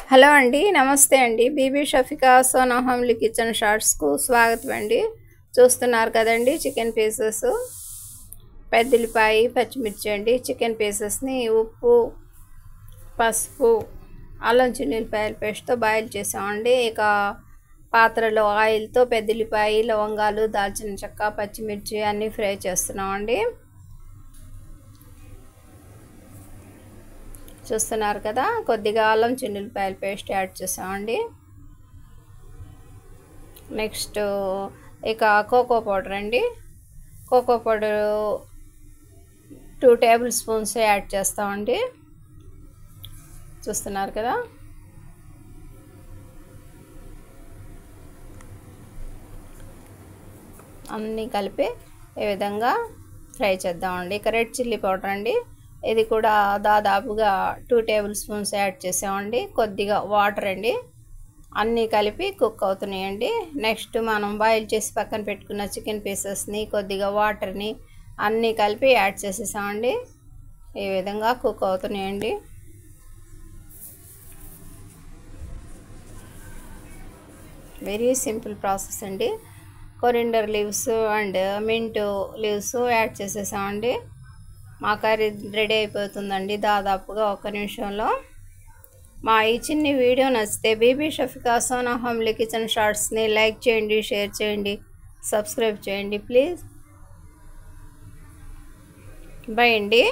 Hello అండి, నమస్తే అండి. బీబీ షఫికా సోనా హోమ్లీ కిచెన్ షార్ట్స్కు స్వాగతం అండి. చూస్తున్నారు కదండి, చికెన్ పీసెస్, పెద్దలిపాయి, పచ్చిమిర్చి అండి. చికెన్ పీసెస్ని ఉప్పు, పసుపు, అల్లం చిన్నులపాయల పేస్ట్తో బాయిల్ చేసామండి. ఇక పాత్రలో ఆయిల్తో పెద్దలిపాయి, లవంగాలు, దాల్చిన చెక్క, పచ్చిమిర్చి అన్నీ ఫ్రై చేస్తున్నామండి. చూస్తున్నారు కదా, కొద్దిగా అల్లం చిన్నులపాయల పేస్ట్ యాడ్ చేసామండి. నెక్స్ట్ ఇక కోకో పౌడర్ అండి. Cocoa powder 2 tablespoons add చేస్తామండి. చూస్తున్నారు కదా, అన్నీ కలిపి ఈ విధంగా ఫ్రై చేద్దామండి. ఇక రెడ్ చిల్లీ పౌడర్ అండి, ఇది కూడా దాదాపుగా 2 టేబుల్ స్పూన్స్ యాడ్ చేసామండి. కొద్దిగా వాటర్ అండి, అన్నీ కలిపి కుక్ అవుతున్నాయండి. నెక్స్ట్ మనం బాయిల్ చేసి పక్కన పెట్టుకున్న చికెన్ పీసెస్ని, కొద్దిగా వాటర్ని అన్నీ కలిపి యాడ్ చేసేసామండి. ఈ విధంగా కుక్ అవుతున్నాయండి. వెరీ సింపుల్ ప్రాసెస్ అండి. Coriander leaves and mint leaves add చేసేసామండి. మా కర్రీ రెడీ అయిపోతుందండి దాదాపుగా 1 నిమిషంలో. మా ఈ చిన్ని వీడియో నచ్చితే బీబీ షఫికా సోనా హోమ్లీ కిచెన్ షార్ట్స్ని లైక్ చేయండి, షేర్ చేయండి, సబ్స్క్రైబ్ చేయండి ప్లీజ్. బై అండి.